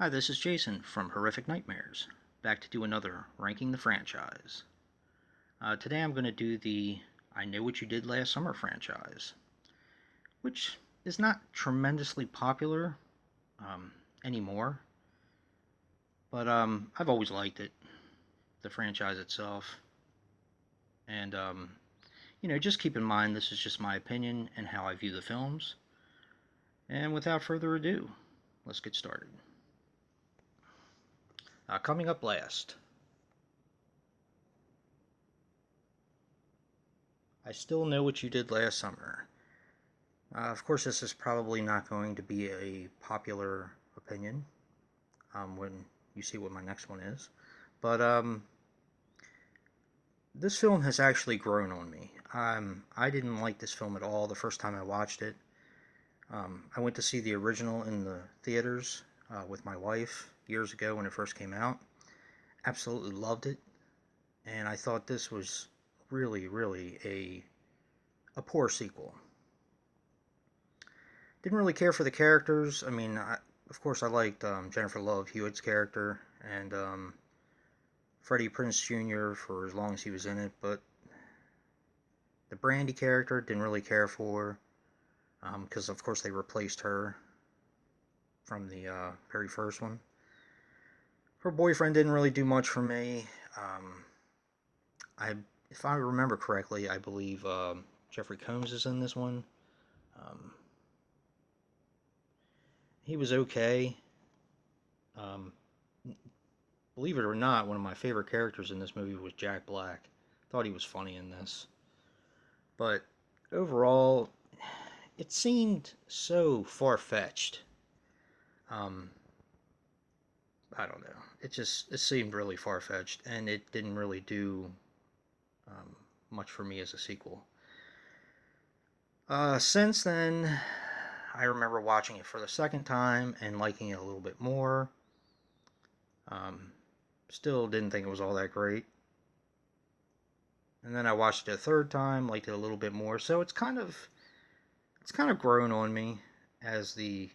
Hi, this is Jason from Horrific Nightmares, back to do another Ranking the Franchise. Today I'm going to do the I Know What You Did Last Summer franchise, which is not tremendously popular um, anymore, but I've always liked it, the franchise itself. And, just keep in mind this is just my opinion and how I view the films. And without further ado, let's get started. Coming up last, I Still Know What You Did Last Summer. Of course, this is probably not going to be a popular opinion when you see what my next one is. But this film has actually grown on me. I didn't like this film at all the first time I watched it. I went to see the original in the theaters with my wife years ago when it first came out. Absolutely loved it. And I thought this was really a poor sequel. Didn't really care for the characters. Of course, I liked Jennifer Love Hewitt's character and Freddie Prinze Jr. for as long as he was in it, but the Brandy character didn't really care for because, of course, they replaced her from the very first one. Her boyfriend didn't really do much for me. I, if I remember correctly, I believe Jeffrey Combs is in this one. Um, he was okay. Um, Believe it or not, one of my favorite characters in this movie was Jack Black. Thought he was funny in this. But overall, it seemed so far-fetched. Um, I don't know. It seemed really far-fetched, and it didn't really do um, much for me as a sequel. Since then, I remember watching it for the second time and liking it a little bit more. Um, Still didn't think it was all that great. And then I watched it a third time, liked it a little bit more. So it's kind of grown on me as the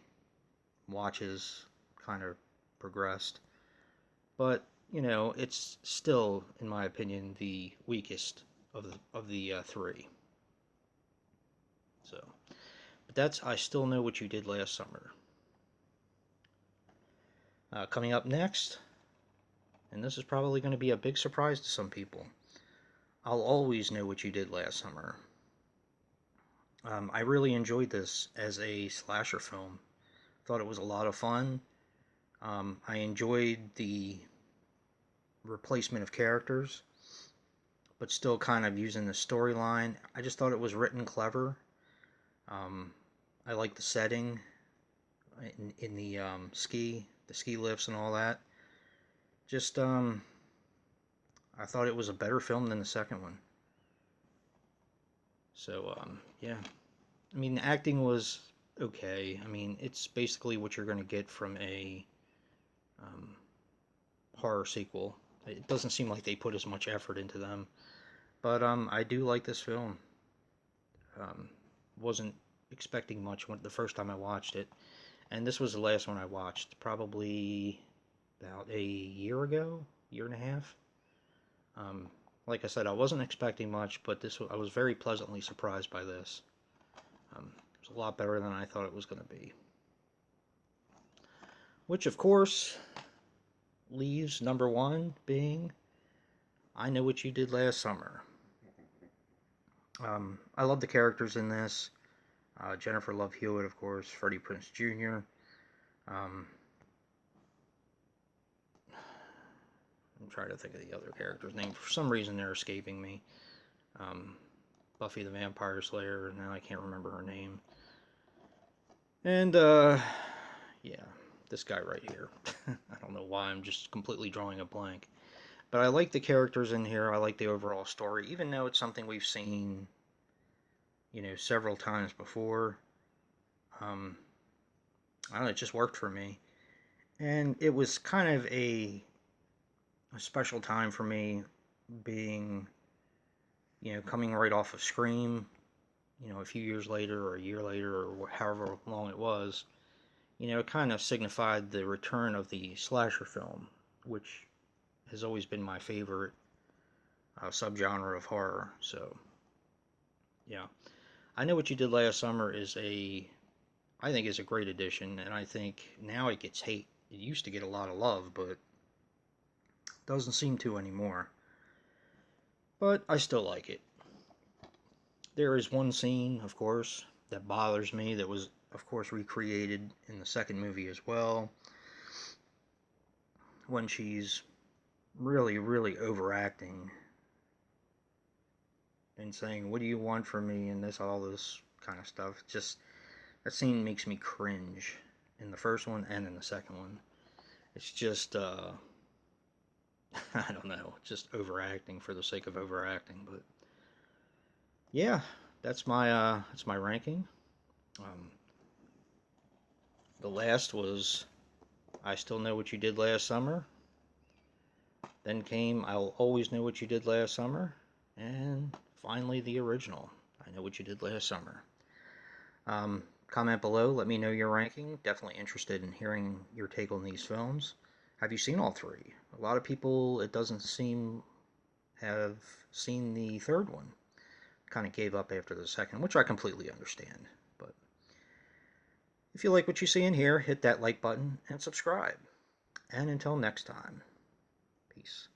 watches kind of progressed. But it's still, in my opinion, the weakest of the three. So, but that's I Still Know What You Did Last Summer. Coming up next, and this is probably going to be a big surprise to some people. I'll Always Know What You Did Last Summer. I really enjoyed this as a slasher film. Thought it was a lot of fun. I enjoyed the replacement of characters, but still kind of using the storyline. I just thought it was written clever. Um, I like the setting in the ski lifts and all that. Just I thought it was a better film than the second one. So yeah, the acting was okay. It's basically what you're going to get from a um, horror sequel. It doesn't seem like they put as much effort into them, but I do like this film. Um, wasn't expecting much when the first time I watched it, and this was the last one I watched, probably about a year ago, year and a half. Um, like I said, I wasn't expecting much, but I was very pleasantly surprised by this. It was a lot better than I thought it was going to be. Which, of course, leaves number one being I Know What You Did Last Summer. I love the characters in this. Jennifer Love Hewitt, of course, Freddie Prinze Jr. Um, I'm trying to think of the other characters' name. For some reason, they're escaping me. Um, Buffy the Vampire Slayer. Now I can't remember her name. And yeah, this guy right here. I don't know why I'm just completely drawing a blank. But I like the characters in here. I like the overall story, even though it's something we've seen, several times before. Um, I don't know. It just worked for me, and it was kind of a special time for me, being, coming right off of Scream, a few years later or a year later or however long it was. You know, it kind of signified the return of the slasher film, which has always been my favorite subgenre of horror. So, yeah. I Know What You Did Last Summer I think is a great addition, and I think now it gets hate. It used to get a lot of love, but doesn't seem to anymore. But I still like it. There is one scene, of course, that bothers me that was, of course, recreated in the second movie as well, when she's really, really overacting and saying, "What do you want from me?" and all this kind of stuff. Just that scene makes me cringe in the first one and in the second one. It's just, I don't know, just overacting for the sake of overacting. But yeah, that's my ranking. Um, the last was I Still Know What You Did Last Summer. Then came I'll Always Know What You Did Last Summer. And finally, the original, I Know What You Did Last Summer. Comment below, let me know your ranking. Definitely interested in hearing your take on these films. Have you seen all three? A lot of people, it doesn't seem, have seen the third one. Kind of gave up after the second, which I completely understand. But if you like what you see in here, hit that like button and subscribe. And until next time, peace.